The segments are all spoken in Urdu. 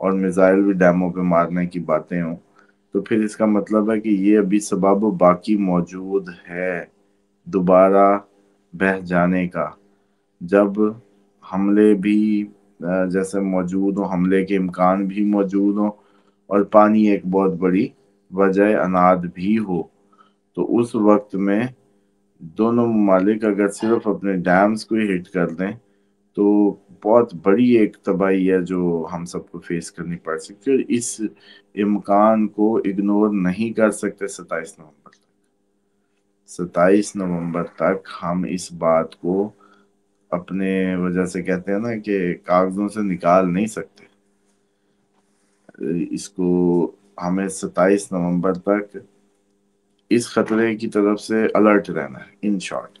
اور میزائل بھی ڈیموں پہ مارنے کی باتیں ہوں، تو پھر اس کا مطلب ہے کہ یہ ابھی سبب باقی موجود ہے دوبارہ بہہ جانے کا۔ جب حملے بھی جیسے موجود ہوں، حملے کے امکان بھی موجود ہوں، اور پانی ایک بہت بڑی وجہ اناد بھی ہو، تو اس وقت میں دونوں ممالک اگر صرف اپنے ڈیمز کو ہی ہٹ کر دیں تو بہت بڑی ایک تباہی ہے جو ہم سب کو فیس کرنی پڑ سکتی ہے، اور اس امکان کو اگنور نہیں کر سکتے 27 نومبر تک۔ 27 نومبر تک ہم اس بات کو اپنے وجہ سے کہتے ہیں نا کہ کاغذوں سے نکال نہیں سکتے اس کو۔ ہمیں 27 نومبر تک اس خطرے کی طرف سے الرٹ رہنا ہے، ان شارٹ۔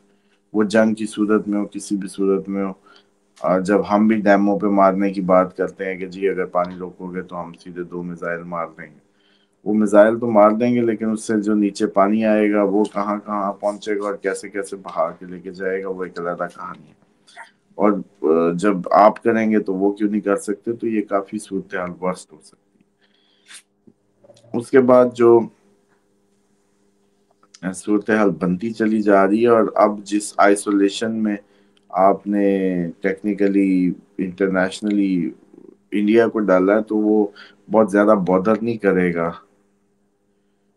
وہ جنگ کی صورت میں ہو، کسی بھی صورت میں ہو، اور جب ہم بھی ڈیموں پہ مارنے کی بات کرتے ہیں کہ جی اگر پانی روکو گے تو ہم سیدھے 2 میزائل مار دیں گے، وہ میزائل تو مار دیں گے، لیکن اس سے جو نیچے پانی آئے گا وہ کہاں کہاں پہنچے گا اور کیسے کیسے بہا کے لے کے جائے گا، وہ ایک علیحدہ کہانی ہے۔ اور جب آپ کریں گے تو وہ کیوں نہیں کر سکتے، تو یہ کافی صورتحال ورسٹ ہو سکتی ہے۔ اس کے بعد جو صورتحال بنتی چلی جا رہی ہے، اور اب جس آئسولیشن میں آپ نے ٹیکنیکلی انٹرنیشنلی انڈیا کو ڈالا ہے، تو وہ بہت زیادہ بودر نہیں کرے گا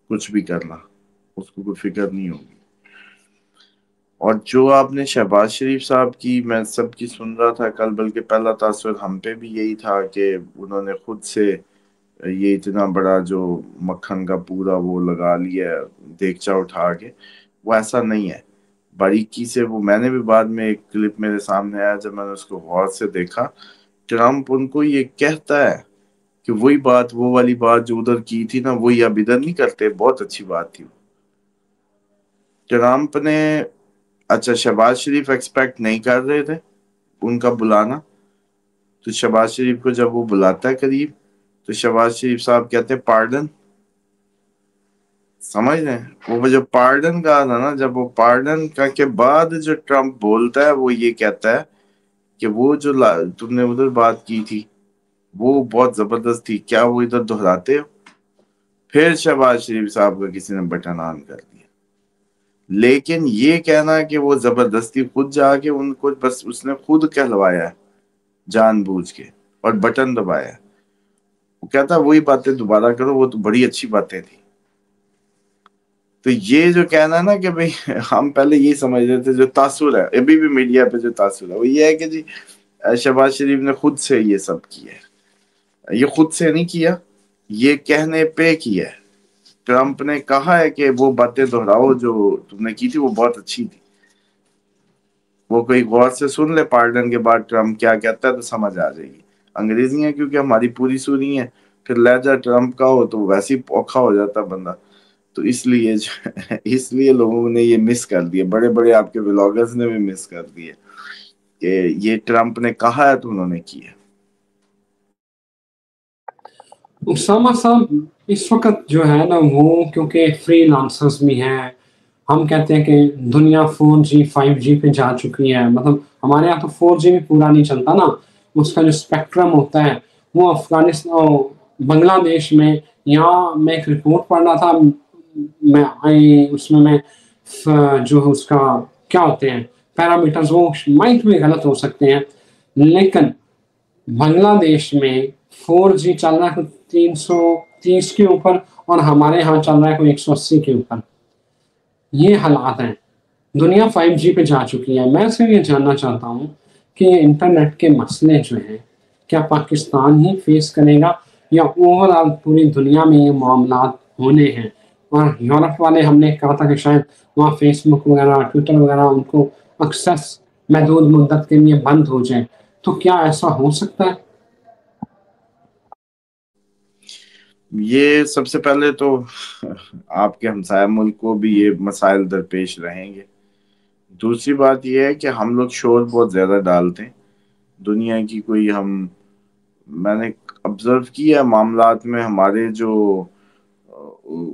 کچھ بھی کرنا، اس کو کوئی فکر نہیں ہوگی۔ اور جو آپ نے شہباز شریف صاحب کی، میں سب کی سن رہا تھا کل، بلکہ پہلا تاثر ہم پہ بھی یہی تھا کہ انہوں نے خود سے یہ اتنا بڑا جو مکھن کا پورا وہ لگا لیا ہے دیگچا اٹھا کے، وہ ایسا نہیں ہے۔ باریکی سے وہ، میں نے بھی بعد میں ایک کلپ میرے سامنے آیا، جب میں نے اس کو غور سے دیکھا، ٹرمپ ان کو یہ کہتا ہے کہ وہی بات، وہ والی بات جو ادھر کی تھی نا، وہی اب ادھر نہیں کرتے، بہت اچھی بات تھی۔ ٹرمپ نے، اچھا شہباز شریف ایکسپیکٹ نہیں کر رہے تھے ان کا بلانا، تو شہباز شریف کو جب وہ بلاتا ہے قریب، تو شہباز شریف صاحب کہتے ہیں پارڈن، سمجھ رہے ہیں؟ وہ جو پارڈن کہا تھا نا، جب وہ پارڈن کا کے بعد جو ٹرمپ بولتا ہے، وہ یہ کہتا ہے کہ وہ جو تم نے ادھر بات کی تھی وہ بہت زبردست تھی، کیا وہ ادھر دہراتے ہو؟ پھر شہباز شریف صاحب کا کسی نے بٹن آن کر دیا۔ لیکن یہ کہنا کہ وہ زبردستی خود جا کے ان کو، بس اس نے خود کہلوایا ہے جان بوجھ کے اور بٹن دبایا، وہ کہتا وہی باتیں دوبارہ کرو، وہ تو بڑی اچھی باتیں تھی۔ تو یہ جو کہنا ہے نا کہ بھئی ہم پہلے یہ سمجھ رہے تھے، جو تاثر ہے ابھی بھی میڈیا پہ جو تاثر ہے، وہ یہ ہے کہ جی شہباز شریف نے خود سے یہ سب کیا ہے۔ یہ خود سے نہیں کیا، یہ کہنے پہ کیا ہے۔ ٹرمپ نے کہا ہے کہ وہ باتیں دہراؤ جو تم نے کی تھی، وہ بہت اچھی تھی۔ وہ کوئی غور سے سن لے پارڈن کے بعد ٹرمپ کیا کہتا ہے تو سمجھ آ جائے گی۔ انگریزی ہیں کیونکہ ہماری پوری سنی ہے، پھر لہجہ ٹرمپ کا ہو تو ویسے ہی اوکھا ہو جاتا بندہ، تو اس لیے لوگوں نے یہ مس کر دیا، بڑے بڑے آپ کے ولاگرز نے بھی مس کر دیا کہ یہ ٹرمپ نے کہا ہے تو انہوں نے کیا۔ اسامہ صاحب اس وقت جو ہے نا، وہ کیونکہ فری لانسرز بھی ہیں، ہم کہتے ہیں کہ دنیا 4G 5G پہ جا چکی ہے، مطلب ہمارے یہاں تو 4G بھی پورا نہیں چلتا نا، اس کا جو اسپیکٹرم ہوتا ہے وہ افغانستان، بنگلہ دیش میں، یہاں میں ایک رپورٹ پڑھ رہا تھا، اس میں جو اس کا کیا ہوتے ہیں پیرامیٹرز، وہ مائٹ میں غلط ہو سکتے ہیں، لیکن بنگلہ دیش میں 4G چل رہا ہے کوئی 330 کے اوپر، اور ہمارے ہاں چل رہا ہے کوئی 180 کے اوپر۔ یہ حالات ہیں، دنیا 5G پہ جا چکی ہے۔ میں صرف یہ جاننا چاہتا ہوں کہ یہ انٹرنیٹ کے مسئلے جو ہیں، کیا پاکستان ہی فیس کرے گا یا اوور آل پوری دنیا میں یہ معاملات ہونے ہیں؟ اور یورپ والے، ہم نے کہا تھا کہ شاید وہاں فیس بک وغیرہ، ٹویٹر وغیرہ، ان کو ایکسیس محدود مدت کے لیے بند ہو جائے، تو کیا ایسا ہو سکتا ہے؟ یہ سب سے پہلے تو آپ کے ہمسایہ ملک کو بھی یہ مسائل درپیش رہیں گے۔ دوسری بات یہ ہے کہ ہم لوگ شور بہت زیادہ ڈالتے ہیں دنیا کی، میں نے آبزرو کیا معاملات میں ہمارے جو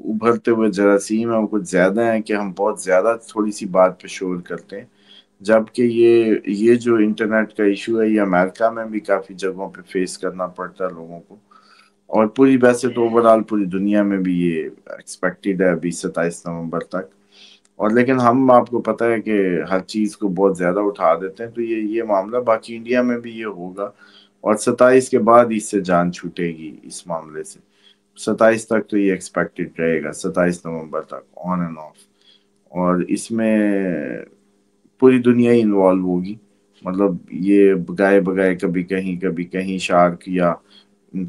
ابھرتے ہوئے جراثیم ہیں وہ کچھ زیادہ ہیں، کہ ہم بہت زیادہ تھوڑی سی بات پہ شور کرتے ہیں، جبکہ یہ جو انٹرنیٹ کا ایشو ہے، یہ امریکہ میں بھی کافی جگہوں پہ فیس کرنا پڑتا ہے لوگوں کو۔ اور پوری ویسے تو اوورال پوری دنیا میں بھی یہ ایکسپیکٹڈ ہے ابھی 27 نومبر تک. اور لیکن ہم آپ کو پتہ ہے کہ ہر چیز کو بہت زیادہ اٹھا دیتے ہیں، تو یہ معاملہ باقی انڈیا میں بھی یہ ہوگا. اور 27 کے بعد اس سے جان چھوٹے گی اس معاملے سے. 27 تک تو یہ ایکسپیکٹڈ رہے گا، 27 نومبر تک آن اینڈ آف. اور اس میں پوری دنیا ہی انوالو ہوگی. مطلب یہ بگائے بگائے کبھی کہیں شارک یا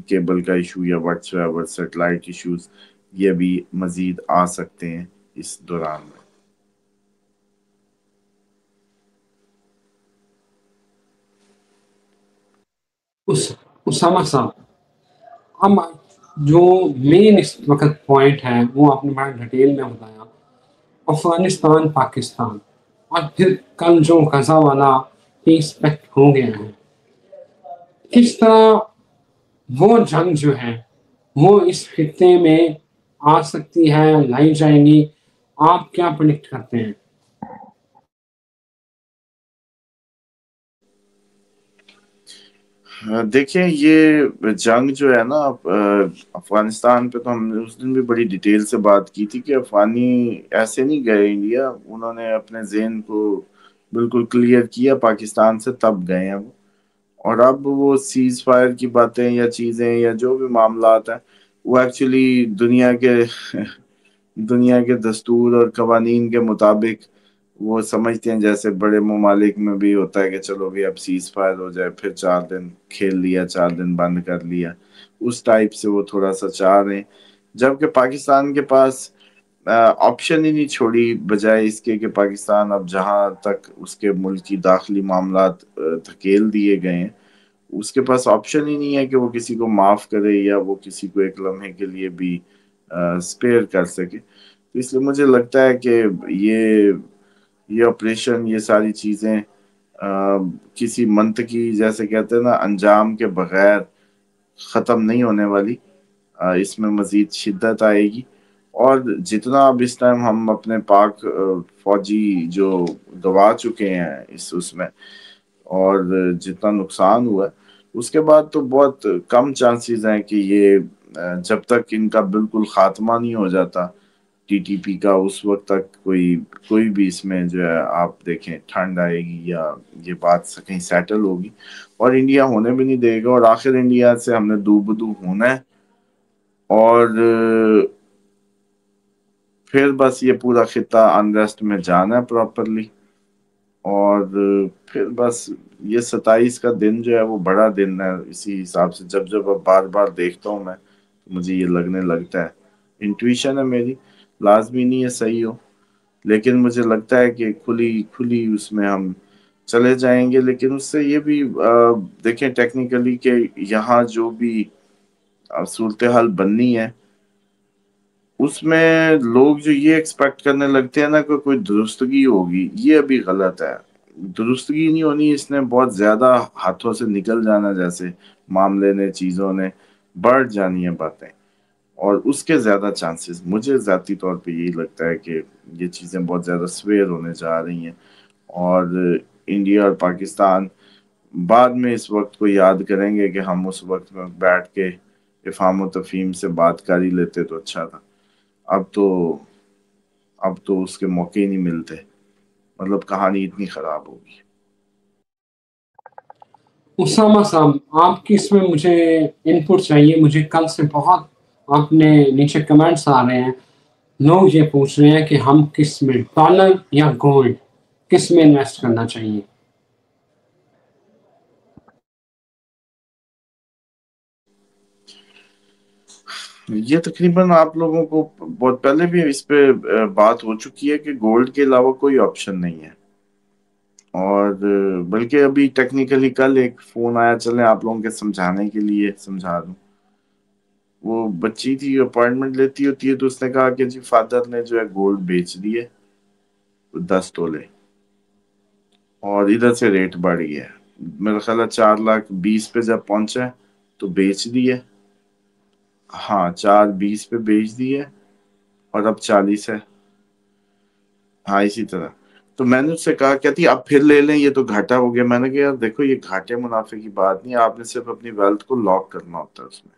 کیبل کا ایشو یا واٹس ایور سیٹلائٹ ایشوز یہ بھی مزید آ سکتے ہیں اس دوران میں. اسامہ صاحب، ہم جو مین اس وقت پوائنٹ ہے وہ آپ نے بڑا ڈیٹیل میں بتایا. افغانستان پاکستان اور پھر کل جو غزہ والا پیس پیکٹ ہو گیا ہے، کس طرح وہ جنگ جو ہے وہ اس خطے میں آ سکتی ہے، لائی جائے گی؟ آپ کیا پرڈکٹ کرتے ہیں؟ دیکھیں یہ جنگ جو ہے نا افغانستان پہ، تو ہم نے اس دن بھی بڑی ڈیٹیل سے بات کی تھی کہ افغانی ایسے نہیں گئے انڈیا، انہوں نے اپنے ذہن کو بالکل کلیئر کیا پاکستان سے تب گئے ہیں وہ. اور اب وہ سیز فائر کی باتیں یا چیزیں یا جو بھی معاملات ہیں وہ ایکچولی دنیا کے دستور اور قوانین کے مطابق وہ سمجھتے ہیں جیسے بڑے ممالک میں بھی ہوتا ہے کہ چلو بھی اب سیز فائر ہو جائے، پھر 4 دن کھیل لیا، 4 دن بند کر لیا. اس ٹائپ سے وہ تھوڑا سا چاہ رہے ہیں. جبکہ پاکستان کے پاس آپشن ہی نہیں چھوڑی، بجائے اس کے کہ پاکستان اب جہاں تک اس کے ملکی داخلی معاملات دھکیل دیے گئے ہیں، اس کے پاس آپشن ہی نہیں ہے کہ وہ کسی کو معاف کرے یا وہ کسی کو ایک لمحے کے لیے بھی سپیئر کر سکے. تو اس لیے مجھے لگتا ہے کہ یہ آپریشن، یہ ساری چیزیں کسی منطقی، جیسے کہتے ہیں نا، انجام کے بغیر ختم نہیں ہونے والی. اس میں مزید شدت آئے گی. اور جتنا اب اس ٹائم ہم اپنے پاک فوجی جو گوا چکے ہیں اس میں، اور جتنا نقصان ہوا ہے، اس کے بعد تو بہت کم چانسز ہیں کہ یہ جب تک ان کا بالکل خاتمہ نہیں ہو جاتا TTP کا، اس وقت تک کوئی بھی اس میں جو ہے آپ دیکھیں ٹھنڈ آئے گی یا یہ بات کہیں سیٹل ہوگی. اور انڈیا ہونے بھی نہیں دے گا. اور آخر انڈیا سے ہم نے دو بدو ہونا ہے. اور پھر بس یہ پورا خطہ انریسٹ میں جانا ہے پراپرلی. اور پھر بس یہ 27 کا دن جو ہے وہ بڑا دن ہے. اسی حساب سے جب اب بار بار دیکھتا ہوں میں، تو مجھے یہ لگنے لگتا ہے. انٹویشن ہے میری، لازمی نہیں ہے صحیح ہو، لیکن مجھے لگتا ہے کہ کھلی اس میں ہم چلے جائیں گے. لیکن اس سے یہ بھی دیکھیں ٹیکنیکلی کہ یہاں جو بھی صورتحال بننی ہے، اس میں لوگ جو یہ ایکسپیکٹ کرنے لگتے ہیں نا کہ کوئی درستگی ہوگی، یہ ابھی غلط ہے. درستگی نہیں ہونی، اس نے بہت زیادہ ہاتھوں سے نکل جانا، جیسے معاملے نے، چیزوں نے بڑھ جانی ہیں باتیں. اور اس کے زیادہ چانسز مجھے ذاتی طور پہ یہی لگتا ہے کہ یہ چیزیں بہت زیادہ سویر ہونے جا رہی ہیں. اور انڈیا اور پاکستان بعد میں اس وقت کو یاد کریں گے کہ ہم اس وقت میں بیٹھ کے افہام و تفہیم سے بات کر ہی لیتے تو اچھا تھا. اب تو اس کے موقع ہی نہیں ملتے. مطلب کہانی اتنی خراب ہوگی. اسامہ صاحب، آپ کی اس میں مجھے ان پٹ چاہیے. مجھے کل سے بہت اپنے نیچے کمنٹس آ رہے ہیں، لوگ یہ پوچھ رہے ہیں کہ ہم کس میں، ڈالر یا گولڈ، کس میں انویسٹ کرنا چاہیے؟ یہ تقریباً آپ لوگوں کو بہت پہلے بھی اس پہ بات ہو چکی ہے کہ گولڈ کے علاوہ کوئی آپشن نہیں ہے. اور بلکہ ابھی ٹیکنیکلی کل ایک فون آیا، چلیں آپ لوگوں کے سمجھانے کے لیے سمجھا دوں. وہ بچی تھی، اپوائنٹمنٹ لیتی ہوتی ہے، تو اس نے کہا کہ جی فادر نے جو ہے گولڈ بیچ دیے 10 تولے، اور ادھر سے ریٹ بڑھ گیا. میرا خیال ہے 4,20,000 پہ جب پہنچا تو بیچ دیے. ہاں 4,20 پہ بیچ دیے، اور اب 40 ہے. ہاں اسی طرح. تو میں نے اس سے کہا کہتی اب پھر لے لیں، یہ تو گھاٹا ہو گیا. میں نے کہا یار دیکھو، یہ گھاٹے منافع کی بات نہیں ہے، آپ نے صرف اپنی ویلتھ کو لاک کرنا ہوتا ہے اس میں.